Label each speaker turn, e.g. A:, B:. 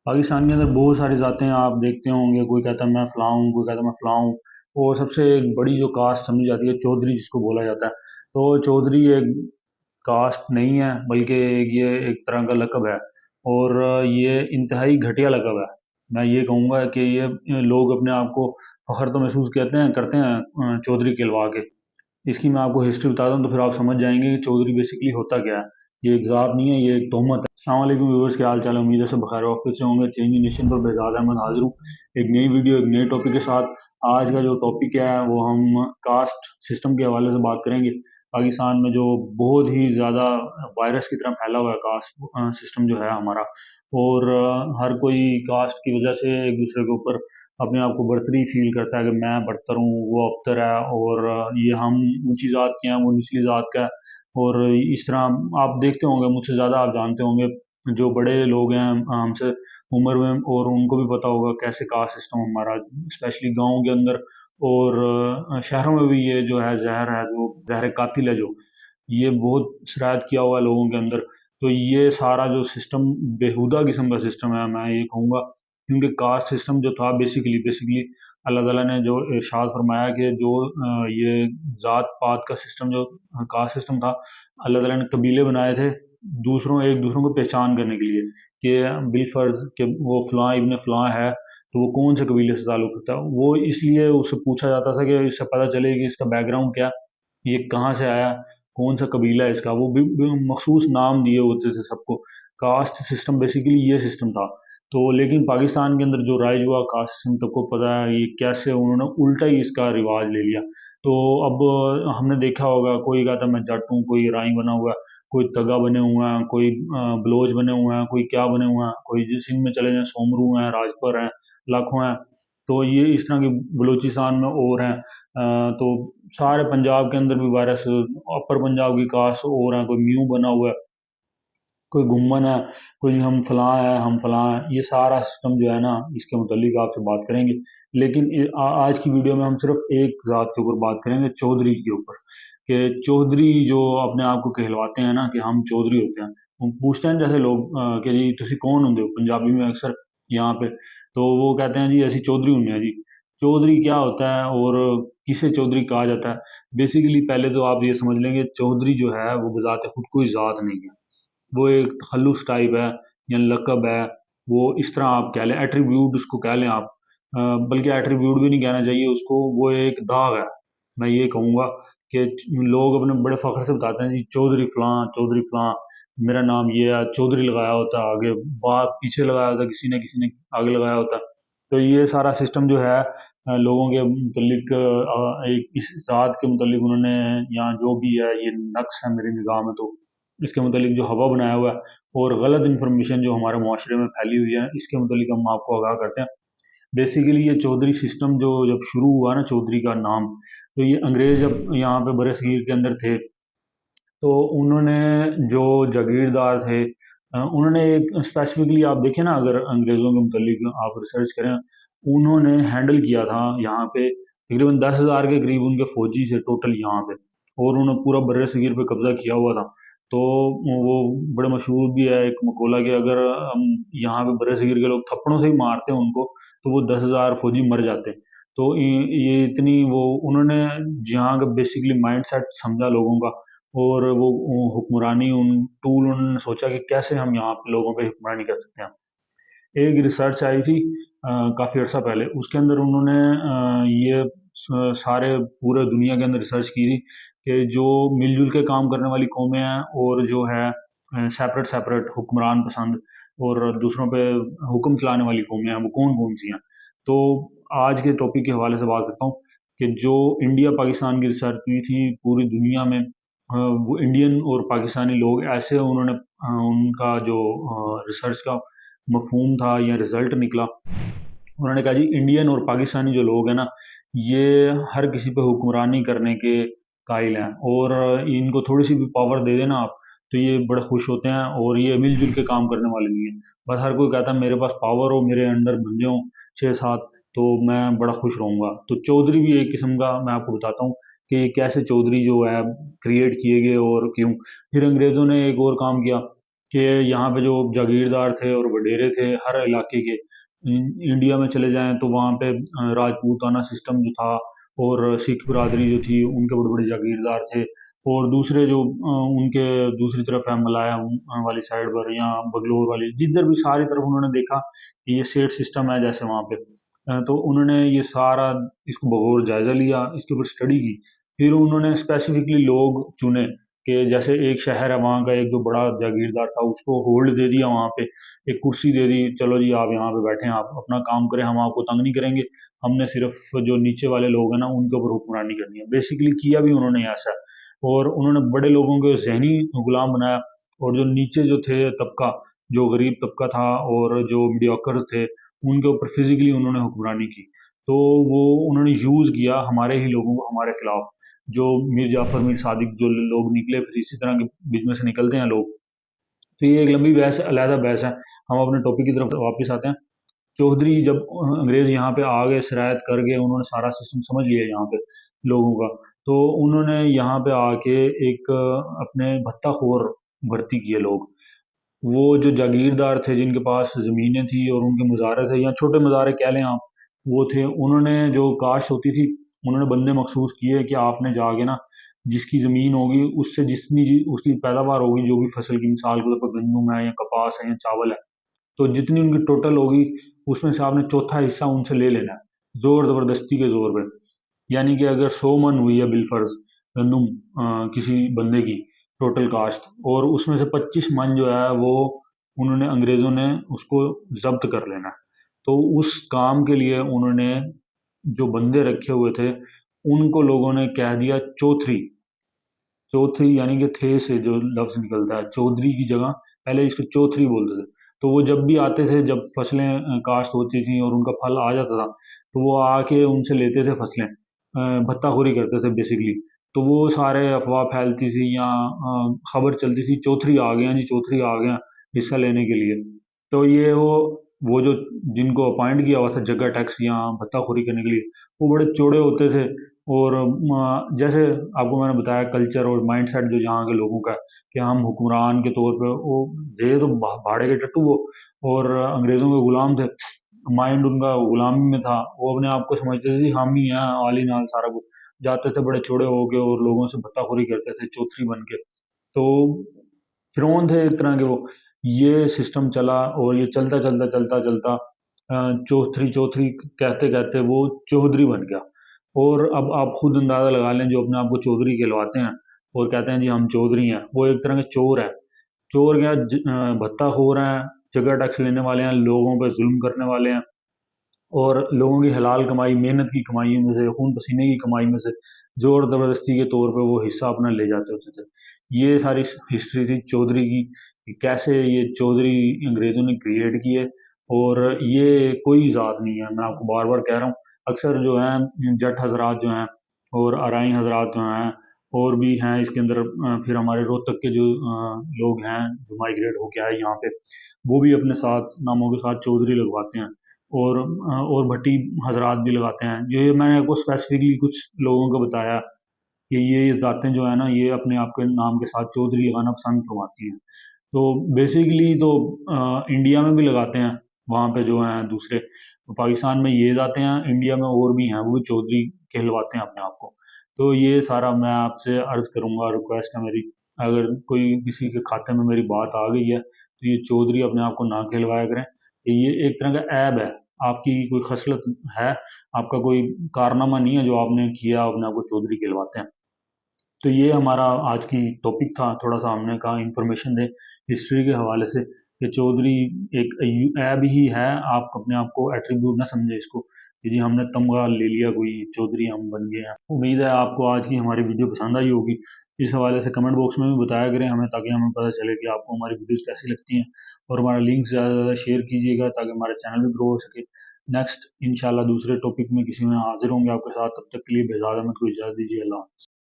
A: पाकिस्तान के अंदर बहुत सारी ज़ातें आप देखते होंगे, कोई कहता है मैं फ़लाँ हूँ, कोई कहता है मैं फ़लाँ हूँ। और सबसे एक बड़ी जो कास्ट समझी जाती है चौधरी जिसको बोला जाता है। तो चौधरी एक कास्ट नहीं है बल्कि ये एक तरह का लक़ब है और ये इंतहाई घटिया लक़ब है। मैं ये कहूँगा कि ये लोग अपने आप को फ़ख्र तो महसूस करते हैं चौधरी कहलवा के। इसकी मैं आपको हिस्ट्री बताता हूँ तो फिर आप समझ जाएंगे कि चौधरी बेसिकली होता क्या है। ये एक ज़ात नहीं है, ये एक तोहमत है। अस्सलाम वालेकुम व्यूअर्स, क्या हाल चाल है? उम्मीद है सब बखैर ऑफिस से होंगे। चेंज नेशन पर बेजाद अहमद हाजिर हूँ एक नई वीडियो एक नए टॉपिक के साथ। आज का जो टॉपिक है वो हम कास्ट सिस्टम के हवाले से बात करेंगे। पाकिस्तान में जो बहुत ही ज़्यादा वायरस की तरह फैला हुआ है कास्ट सिस्टम जो है हमारा। और हर कोई कास्ट की वजह से एक दूसरे के ऊपर अपने आप को बर्तरी फील करता है कि मैं बदतर हूँ, वो अबतर है, और ये हम ऊंची ज़ात के हैं, वो निचली ज़ात का है। और इस तरह आप देखते होंगे, मुझसे ज़्यादा आप जानते होंगे, जो बड़े लोग हैं हमसे उम्र में, और उनको भी पता होगा कैसे कास्ट सिस्टम हमारा, स्पेशली गांव के अंदर और शहरों में भी ये जो है जहर है, जो जहर कातिल है, जो ये बहुत शरारत किया हुआ है लोगों के अंदर। तो ये सारा जो सिस्टम बेहुदा किस्म का सिस्टम है, मैं ये कहूँगा। क्योंकि कास्ट सिस्टम जो था बेसिकली बेसिकली अल्लाह ताला ने जो इरशाद फरमाया कि जो ये ज़ात पात का सिस्टम, जो कास्ट सिस्टम था, अल्लाह ताला ने कबीले बनाए थे एक दूसरों को पहचान करने के लिए, कि बिलफर्ज कि वो फ़लाँ इब्न फ़लाँ है तो वो कौन से कबीले से ताल्लुक़ रखता है। वो इसलिए उससे पूछा जाता था कि इससे पता चले कि इसका बैकग्राउंड क्या, ये कहाँ से आया, कौन सा कबीला है इसका। वो भी मखसूस नाम दिए होते थे सबको। कास्ट सिस्टम बेसिकली ये सिस्टम था। तो लेकिन पाकिस्तान के अंदर जो राइज हुआ कास्ट सिस्टम, सबको पता है ये कैसे उन्होंने उल्टा ही इसका रिवाज ले लिया। तो अब हमने देखा होगा, कोई कहता है मैं जट हूँ, कोई राई बना हुआ है, कोई तगा बने हुए हैं, कोई बलोच बने हुए हैं, कोई क्या बने हुए हैं, कोई सिंध में चले जाएं सोमरू हैं, राजपुर हैं, लाखों हैं। तो ये इस तरह की बलूचिस्तान में और हैं। तो सारे पंजाब के अंदर भी वायरस, अपर पंजाब की कास्ट और हैं, कोई म्यू बना हुआ है, कोई घुम्मन है, कोई हम फलां है, हम फलां है। ये सारा सिस्टम जो है ना, इसके मुतल्लिक आपसे बात करेंगे। लेकिन आज की वीडियो में हम सिर्फ एक ज़ात के ऊपर बात करेंगे, चौधरी के ऊपर। कि चौधरी जो अपने आप को कहलवाते हैं ना कि हम चौधरी होते हैं, हम पूछते हैं जैसे लोग कि जी तुसी कौन होंगे हो, पंजाबी में अक्सर यहाँ पे। तो वो कहते हैं जी ऐसी चौधरी होंगे हैं जी। चौधरी क्या होता है और किसे चौधरी कहा जाता है? बेसिकली पहले तो आप ये समझ लेंगे, चौधरी जो है वो बजाते खुद कोई ज़ात नहीं है। वो एक तखल्लुस टाइप है या लक़ब है। वो इस तरह आप कह लें, एट्रीब्यूट उसको कह लें आप। बल्कि एट्रीब्यूट भी नहीं कहना चाहिए उसको, वो एक दाग है। मैं ये कहूँगा कि लोग अपने बड़े फ़ख्र से बताते हैं जी चौधरी फ़लाँ, मेरा नाम ये है, चौधरी लगाया होता है आगे, पीछे लगाया होता है, किसी ने आगे लगाया होता है। तो ये सारा सिस्टम जो है लोगों के मुतल्लिक, एक इस ज़ात के मुतल्लिक उन्होंने, यहाँ जो भी है ये नक्श है मेरी निगाह में, तो इसके मुतालिक जो हवा बनाया हुआ है और गलत इन्फॉर्मेशन जो हमारे माशरे में फैली हुई है, इसके मुतालिक हम आपको आगाह करते हैं। बेसिकली ये चौधरी सिस्टम जो जब शुरू हुआ ना, चौधरी का नाम, तो ये अंग्रेज जब यहाँ पे बरे सगीर के अंदर थे, तो उन्होंने जो जागीरदार थे, उन्होंने एक स्पेसिफिकली आप देखें ना, अगर अंग्रेज़ों के मुतालिक आप रिसर्च करें, उन्होंने हैंडल किया था यहाँ पे तकरीबन 10,000 के करीब उनके फौजी थे टोटल यहाँ पे। और उन्होंने पूरा बर्रे सगीर पे कब्जा किया हुआ था। तो वो बड़े मशहूर भी है एक मकोला कि अगर हम यहाँ पे बर्रे सगीर के लोग थप्पड़ों से ही मारते हैं उनको, तो वो 10,000 फौजी मर जाते। तो ये इतनी वो उन्होंने यहाँ का बेसिकली माइंड सेट समझा लोगों का। और वो हुक्मरानी उन टूल उन्होंने सोचा कि कैसे हम यहाँ पे लोगों पे हुक्मरानी कर सकते हैं। एक रिसर्च आई थी काफ़ी अर्सा पहले, उसके अंदर उन्होंने ये सारे पूरे दुनिया के अंदर रिसर्च की थी कि जो मिलजुल के काम करने वाली कौमें हैं और जो है सेपरेट सेपरेट हुक्मरान पसंद और दूसरों पे हुक्म चलाने वाली कौमें हैं, वो कौन कौन सी हैं। तो आज के टॉपिक के हवाले से बात करता हूँ कि जो इंडिया पाकिस्तान की रिसर्च हुई थी पूरी दुनिया में, वो इंडियन और पाकिस्तानी लोग ऐसे उन्होंने उनका जो रिसर्च का मफहूम था या रिजल्ट निकला, उन्होंने कहा जी इंडियन और पाकिस्तानी जो लोग हैं ना, ये हर किसी पे हुक्मरानी करने के कायल हैं। और इनको थोड़ी सी भी पावर दे देना आप, तो ये बड़े खुश होते हैं और ये मिलजुल के काम करने वाले नहीं हैं। बस हर कोई कहता है मेरे पास पावर हो, मेरे अंडर बंदे हों 6-7, तो मैं बड़ा खुश रहूँगा। तो चौधरी भी एक किस्म का, मैं आपको बताता हूँ कि कैसे चौधरी जो है क्रिएट किए गए और क्यों। फिर अंग्रेज़ों ने एक और काम किया کہ یہاں پہ جو جاگیردار تھے اور وڈیرے تھے ہر علاقے کے، انڈیا میں چلے جائیں تو وہاں پہ راجپوتانہ سسٹم جو تھا، اور سکھ برادری جو تھی ان کے بڑے بڑے جاگیردار تھے، اور دوسرے جو ان کے دوسری طرف ہے ملایا والی سائڈ پر یا بگلور والی، جدھر بھی ساری طرف انہوں نے دیکھا کہ یہ سیٹ سسٹم ہے جیسے وہاں پہ، تو انہوں نے یہ سارا اس کو بغور جائزہ لیا، اس کے اوپر اسٹڈی کی، پھر انہوں نے اسپیسیفکلی لوگ چنے کہ جیسے ایک شہر ہے وہاں کا، ایک جو بڑا جاگیردار تھا اس کو ہولڈ دے دیا وہاں پہ، ایک کرسی دے دی، چلو جی آپ یہاں پہ بیٹھیں، آپ اپنا کام کریں، ہم آپ کو تنگ نہیں کریں گے، ہم نے صرف جو نیچے والے لوگ ہیں نا ان کے اوپر حکمرانی کرنی ہے، بیسیکلی کیا بھی انہوں نے ایسا، اور انہوں نے بڑے لوگوں کے ذہنی غلام بنایا، اور جو نیچے جو تھے طبقہ، جو غریب طبقہ تھا اور جو میڈیوکر تھے، ان کے اوپر فزیکلی انہوں نے حکمرانی کی، تو وہ انہوں نے یوز کیا ہمارے ہی لوگوں کو ہمارے خلاف، جو میر جعفر میر صادق جو لوگ نکلے، پھر اسی طرح کے بیچ میں سے نکلتے ہیں لوگ، تو یہ ایک لمبی بحث ہے، علیحدہ بحث ہے، ہم اپنے ٹاپک کی طرف واپس آتے ہیں۔ چودھری جب انگریز یہاں پہ آ گئے، سرایت کر گئے، انہوں نے سارا سسٹم سمجھ لیا یہاں پہ لوگوں کا، تو انہوں نے یہاں پہ آ کے ایک اپنے بھتہ خور بھرتی کیے لوگ، وہ جو جاگیردار تھے جن کے پاس زمینیں تھیں اور ان کے مزارع تھے یا چھوٹے مزارع کہہ لیں آپ، وہ تھے، انہوں نے جو کاشت ہوتی تھی انہوں نے بندے مخصوص کیے کہ آپ نے جا کے نا جس کی زمین ہوگی اس سے جتنی اس کی پیداوار ہوگی، جو بھی فصل کی، مثال کے طور پر گندم ہے یا کپاس ہے یا چاول ہے، تو جتنی ان کی ٹوٹل ہوگی اس میں سے آپ نے چوتھا حصہ ان سے لے لینا ہے، زور زبردستی کے زور پہ، یعنی کہ اگر 100 من ہوئی ہے بالفرض گندم کسی بندے کی ٹوٹل کاسٹ، اور اس میں سے 25 من جو ہے وہ انہوں نے انگریزوں نے اس کو ضبط کر لینا ہے، تو اس کام کے لیے انہوں نے جو بندے رکھے ہوئے تھے ان کو لوگوں نے کہہ دیا چوتھری، چوتھری یعنی کہ تھے سے جو لفظ نکلتا ہے چودھری کی جگہ پہلے اس کو چوتھری بولتے تھے، تو وہ جب بھی آتے تھے، جب فصلیں کاشت ہوتی تھیں اور ان کا پھل آ جاتا تھا تو وہ آ کے ان سے لیتے تھے فصلیں، بھتہ خوری کرتے تھے بیسیکلی، تو وہ سارے افواہ پھیلتی تھی یا خبر چلتی تھی چوتھری آ گئے ہیں جی، چوتھری آ گئے ہیں حصہ لینے کے لیے، تو یہ وہ جو جن کو اپائنٹ کیا ہوا تھا جگہ ٹیکس یا بھتہ خوری کرنے کے لیے، وہ بڑے چوڑے ہوتے تھے، اور جیسے آپ کو میں نے بتایا کلچر اور مائنڈ سیٹ جو یہاں کے لوگوں کا ہے کہ ہم حکمران کے طور پہ، وہ تھے تو بھاڑے کے ٹٹو وہ، اور انگریزوں کے غلام تھے، مائنڈ ان کا غلامی میں تھا، وہ اپنے آپ کو سمجھتے تھے جی ہم ہی ہیں عالی نال سارا کچھ، جاتے تھے بڑے چوڑے ہو کے اور لوگوں سے بھتہ خوری کرتے تھے چوتھری بن کے، تو فرعون تھے ایک طرح کے وہ، یہ سسٹم چلا اور یہ چلتا چلتا چلتا چلتا چوتھری چوتھری کہتے کہتے وہ چودھری بن گیا، اور اب آپ خود اندازہ لگا لیں جو اپنے آپ کو چودھری کہلواتے ہیں اور کہتے ہیں جی ہم چودھری ہیں، وہ ایک طرح کے چور ہیں، چور کیا بھتہ خور ہیں، جگہ ٹیکس لینے والے ہیں، لوگوں پہ ظلم کرنے والے ہیں، اور لوگوں کی حلال کمائی، محنت کی کمائی میں سے، خون پسینے کی کمائی میں سے زور زبردستی کے طور پہ وہ حصہ اپنا لے جاتے ہوتے تھے، یہ ساری ہسٹری تھی چودھری کی، کہ کیسے یہ چودھری انگریزوں نے کریٹ کیے، اور یہ کوئی ذات نہیں ہے، میں آپ کو بار بار کہہ رہا ہوں، اکثر جو ہیں جٹ حضرات جو ہیں اور ارائیں حضرات جو ہیں اور بھی ہیں اس کے اندر، پھر ہمارے روہتک کے جو لوگ ہیں جو مائگریٹ ہو کے آئے یہاں پہ، وہ بھی اپنے ساتھ ناموں کے ساتھ چودھری لگواتے ہیں، اور بھٹی حضرات بھی لگاتے ہیں، یہ میں نے آپ کو اسپیسیفکلی کچھ لوگوں کو بتایا کہ یہ ذاتیں جو ہے نا یہ اپنے آپ کے نام کے ساتھ چودھری لگانا پسند فرماتی ہیں، تو بیسیکلی تو انڈیا میں بھی لگاتے ہیں، وہاں پہ جو ہیں دوسرے پاکستان میں یہ ذاتیں ہیں، انڈیا میں اور بھی ہیں وہ بھی چودھری کہلواتے ہیں اپنے آپ کو، تو یہ سارا میں آپ سے عرض کروں گا، ریکویسٹ ہے میری، اگر کوئی کسی کے کھاتے میں میری بات آ گئی ہے تو یہ چودھری اپنے آپ کو نہ کہلوایا کریں، کہ یہ ایک طرح کا عیب ہے، آپ کی کوئی خصلت ہے، آپ کا کوئی کارنامہ نہیں ہے جو آپ نے کیا اپنے آپ کو چودھری کہلواتے ہیں، تو یہ ہمارا آج کی ٹاپک تھا، تھوڑا سا ہم نے کہا انفارمیشن دے ہسٹری کے حوالے سے کہ چودھری ایک عیب ہی ہے، آپ اپنے آپ کو ایٹریبیوٹ نہ سمجھے اس کو کہ جی ہم نے تمغہ لے لیا کوئی چودھری ہم بن گئے ہیں۔ امید ہے آپ کو آج کی ہماری ویڈیو پسند آئی ہوگی، اس حوالے سے کمنٹ باکس میں بھی بتایا کریں ہمیں، تاکہ ہمیں پتہ چلے کہ آپ کو ہماری ویڈیوز کیسی لگتی ہیں، اور ہمارا لنک زیادہ سے زیادہ شیئر کیجیے گا تاکہ ہمارا چینل بھی گرو ہو سکے۔ نیکسٹ انشاءاللہ دوسرے ٹاپک میں کسی میں حاضر ہوں گے آپ کے ساتھ، تب تک کے لیے بے اجازت کو اجازت دیجیے، اللہ حافظ۔